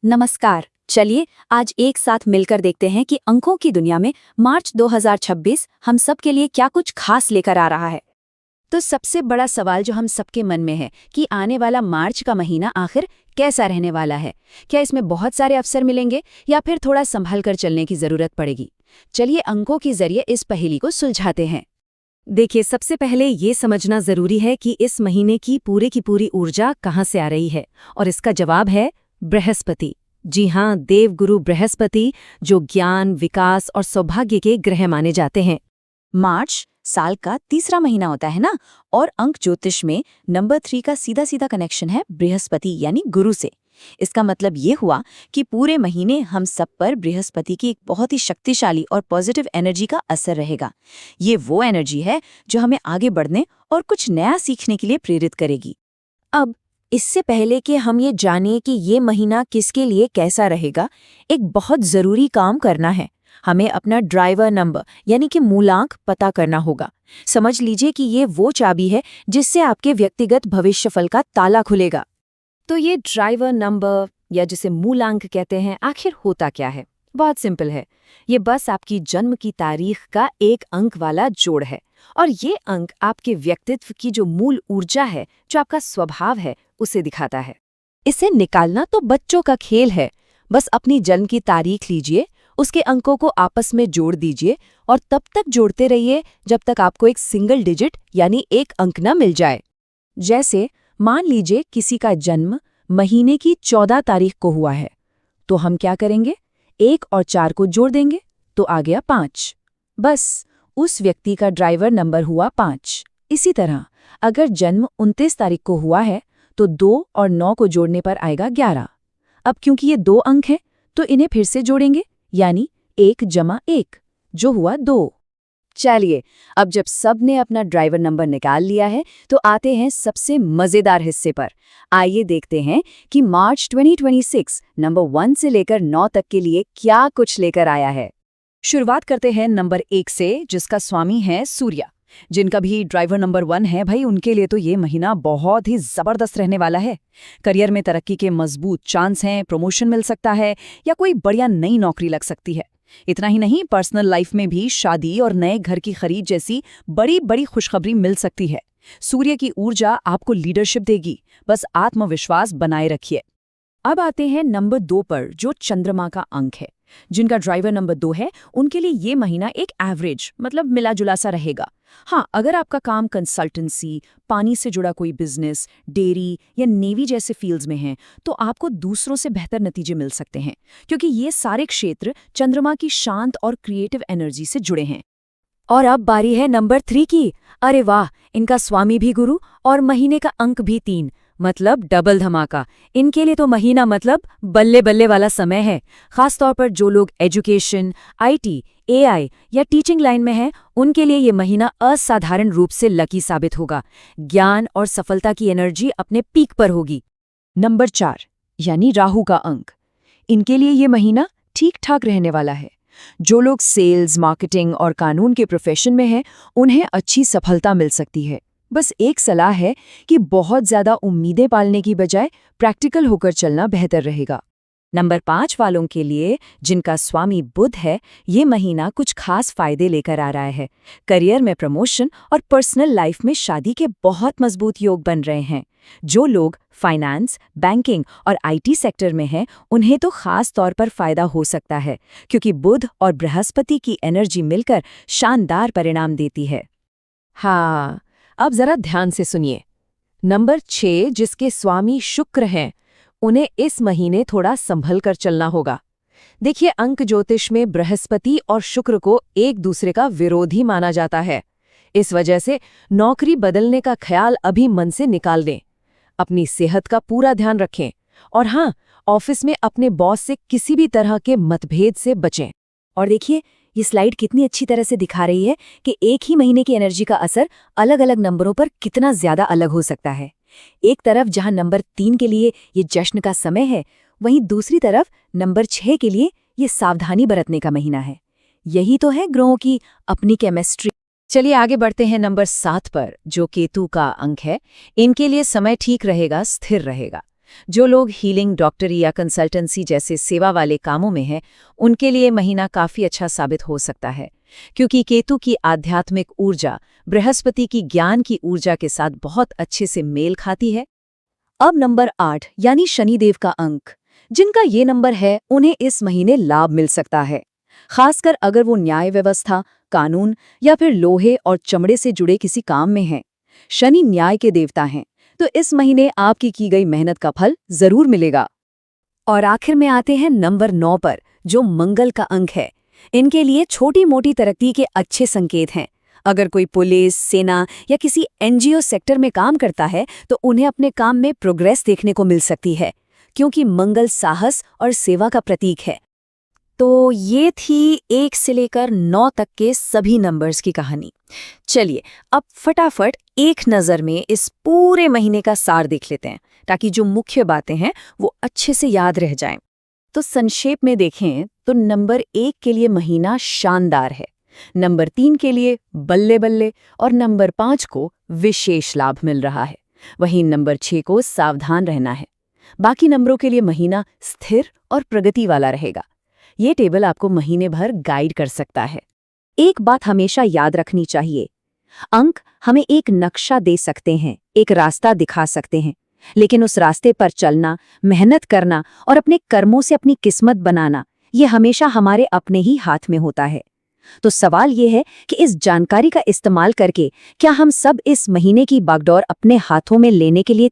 नमस्कार। चलिए आज एक साथ मिलकर देखते हैं कि अंकों की दुनिया में मार्च 2026 हम सब के लिए क्या कुछ खास लेकर आ रहा है। तो सबसे बड़ा सवाल जो हम सबके मन में है कि आने वाला मार्च का महीना आखिर कैसा रहने वाला है। क्या इसमें बहुत सारे अवसर मिलेंगे या फिर थोड़ा संभल कर चलने की जरूरत पड़ेगी। चलिए अंकों के जरिए इस पहेली को सुलझाते हैं। देखिए, सबसे पहले ये समझना जरूरी है कि इस महीने की पूरी ऊर्जा कहाँ से आ रही है, और इसका जवाब है बृहस्पति। जी हाँ, देवगुरु बृहस्पति, जो ज्ञान, विकास और सौभाग्य के ग्रह माने जाते हैं। मार्च साल का तीसरा महीना होता है ना, और अंक ज्योतिष में नंबर 3 का सीधा सीधा कनेक्शन है बृहस्पति यानी गुरु से। इसका मतलब ये हुआ कि पूरे महीने हम सब पर बृहस्पति की एक बहुत ही शक्तिशाली और पॉजिटिव एनर्जी का असर रहेगा। ये वो एनर्जी है जो हमें आगे बढ़ने और कुछ नया सीखने के लिए प्रेरित करेगी। अब इससे पहले कि हम ये जानिए कि ये महीना किसके लिए कैसा रहेगा, एक बहुत ज़रूरी काम करना है। हमें अपना ड्राइवर नंबर यानी कि मूलांक पता करना होगा। समझ लीजिए कि ये वो चाबी है जिससे आपके व्यक्तिगत भविष्यफल का ताला खुलेगा। तो ये ड्राइवर नंबर या जिसे मूलांक कहते हैं, आखिर होता क्या है? बहुत सिंपल है। ये बस आपकी जन्म की तारीख का एक अंक वाला जोड़ है, और ये अंक आपके व्यक्तित्व की जो मूल ऊर्जा है, जो आपका स्वभाव है, उसे दिखाता है। इसे निकालना तो बच्चों का खेल है। बस अपनी जन्म की तारीख लीजिए, उसके अंकों को आपस में जोड़ दीजिए और तब तक जोड़ते रहिए जब तक आपको एक सिंगल डिजिट यानी एक अंक न मिल जाए। जैसे मान लीजिए किसी का जन्म महीने की 14 तारीख को हुआ है, तो हम क्या करेंगे? 1 और 4 को जोड़ देंगे तो आ गया 5। बस उस व्यक्ति का ड्राइवर नंबर हुआ 5। इसी तरह अगर जन्म 29 तारीख को हुआ है तो 2 और 9 को जोड़ने पर आएगा 11। अब क्योंकि ये 2 अंक हैं तो इन्हें फिर से जोड़ेंगे, यानी 1 + 1 जो हुआ 2। चलिए, अब जब सब ने अपना ड्राइवर नंबर निकाल लिया है तो आते हैं सबसे मजेदार हिस्से पर। आइए देखते हैं कि मार्च 2026 नंबर 1 से लेकर 9 तक के लिए क्या कुछ लेकर आया है। शुरुआत करते हैं नंबर 1 से, जिसका स्वामी है सूर्य। जिनका भी ड्राइवर नंबर 1 है भाई, उनके लिए तो ये महीना बहुत ही जबरदस्त रहने वाला है। करियर में तरक्की के मजबूत चांस हैं, प्रमोशन मिल सकता है या कोई बढ़िया नई नौकरी लग सकती है। इतना ही नहीं, पर्सनल लाइफ में भी शादी और नए घर की खरीद जैसी बड़ी बड़ी खुशखबरी मिल सकती है। सूर्य की ऊर्जा आपको लीडरशिप देगी, बस आत्मविश्वास बनाए रखिए। अब आते हैं नंबर 2 पर, जो चंद्रमा का अंक है। जिनका ड्राइवर नंबर 2 है, उनके लिए ये महीना एक एवरेज मतलब मिला जुला सा रहेगा। हाँ, अगर आपका काम कंसल्टेंसी, पानी से जुड़ा कोई बिजनेस, डेयरी या नेवी जैसे फील्ड्स में है, तो आपको दूसरों से बेहतर नतीजे मिल सकते हैं, क्योंकि ये सारे क्षेत्र चंद्रमा की शांत और क्रिएटिव एनर्जी से जुड़े हैं। और अब बारी है नंबर 3 की। अरे वाह, इनका स्वामी भी गुरु और महीने का अंक भी 3, मतलब डबल धमाका। इनके लिए तो महीना मतलब बल्ले बल्ले वाला समय है। खासतौर पर जो लोग एजुकेशन, आईटी, एआई या टीचिंग लाइन में हैं, उनके लिए ये महीना असाधारण रूप से लकी साबित होगा। ज्ञान और सफलता की एनर्जी अपने पीक पर होगी। नंबर 4 यानी राहु का अंक। इनके लिए ये महीना ठीक ठाक रहने वाला है। जो लोग सेल्स, मार्केटिंग और कानून के प्रोफेशन में हैं, उन्हें अच्छी सफलता मिल सकती है। बस एक सलाह है कि बहुत ज्यादा उम्मीदें पालने की बजाय प्रैक्टिकल होकर चलना बेहतर रहेगा। नंबर 5 वालों के लिए, जिनका स्वामी बुध है, ये महीना कुछ खास फायदे लेकर आ रहा है। करियर में प्रमोशन और पर्सनल लाइफ में शादी के बहुत मजबूत योग बन रहे हैं। जो लोग फाइनेंस, बैंकिंग और आईटी सेक्टर में हैं, उन्हें तो खास तौर पर फायदा हो सकता है, क्योंकि बुध और बृहस्पति की एनर्जी मिलकर शानदार परिणाम देती है। हाँ, अब जरा ध्यान से सुनिए। नंबर 6, जिसके स्वामी शुक्र हैं, उन्हें इस महीने थोड़ा संभल कर चलना होगा। देखिए, अंक ज्योतिष में बृहस्पति और शुक्र को एक दूसरे का विरोधी माना जाता है। इस वजह से नौकरी बदलने का ख्याल अभी मन से निकाल दें। अपनी सेहत का पूरा ध्यान रखें, और हाँ, ऑफिस में अपने बॉस से किसी भी तरह के मतभेद से बचें। और देखिए, ये स्लाइड कितनी अच्छी तरह से दिखा रही है कि एक ही महीने की एनर्जी का असर अलग अलग नंबरों पर कितना ज्यादा अलग हो सकता है। एक तरफ जहां नंबर 3 के लिए ये जश्न का समय है, वहीं दूसरी तरफ नंबर 6 के लिए ये सावधानी बरतने का महीना है। यही तो है ग्रहों की अपनी केमिस्ट्री। चलिए आगे बढ़ते हैं नंबर 7 पर, जो केतु का अंक है। इनके लिए समय ठीक रहेगा, स्थिर रहेगा। जो लोग हीलिंग, डॉक्टरी या कंसल्टेंसी जैसे सेवा वाले कामों में हैं, उनके लिए महीना काफी अच्छा साबित हो सकता है, क्योंकि केतु की आध्यात्मिक ऊर्जा बृहस्पति की ज्ञान की ऊर्जा के साथ बहुत अच्छे से मेल खाती है। अब नंबर 8 यानी शनिदेव का अंक। जिनका ये नंबर है उन्हें इस महीने लाभ मिल सकता है, खासकर अगर वो न्याय व्यवस्था, कानून या फिर लोहे और चमड़े से जुड़े किसी काम में हैं। शनि न्याय के देवता हैं, तो इस महीने आपकी की गई मेहनत का फल जरूर मिलेगा। और आखिर में आते हैं नंबर 9 पर, जो मंगल का अंक है। इनके लिए छोटी मोटी तरक्की के अच्छे संकेत हैं। अगर कोई पुलिस, सेना या किसी एनजीओ सेक्टर में काम करता है तो उन्हें अपने काम में प्रोग्रेस देखने को मिल सकती है, क्योंकि मंगल साहस और सेवा का प्रतीक है। तो ये थी 1 से लेकर 9 तक के सभी नंबर्स की कहानी। चलिए अब फटाफट एक नज़र में इस पूरे महीने का सार देख लेते हैं, ताकि जो मुख्य बातें हैं वो अच्छे से याद रह जाएं। तो संक्षेप में देखें तो नंबर 1 के लिए महीना शानदार है, नंबर 3 के लिए बल्ले बल्ले और नंबर 5 को विशेष लाभ मिल रहा है। वहीं नंबर 6 को सावधान रहना है। बाकी नंबरों के लिए महीना स्थिर और प्रगति वाला रहेगा। ये टेबल आपको महीने भर गाइड कर सकता है। एक बात हमेशा याद रखनी चाहिए, अंक हमें एक नक्शा दे सकते हैं, एक रास्ता दिखा सकते हैं, लेकिन उस रास्ते पर चलना, मेहनत करना और अपने कर्मों से अपनी किस्मत बनाना, ये हमेशा हमारे अपने ही हाथ में होता है। तो सवाल ये है कि इस जानकारी का इस्तेमाल करके क्या हम सब इस महीने की बागडोर अपने हाथों में लेने के लिए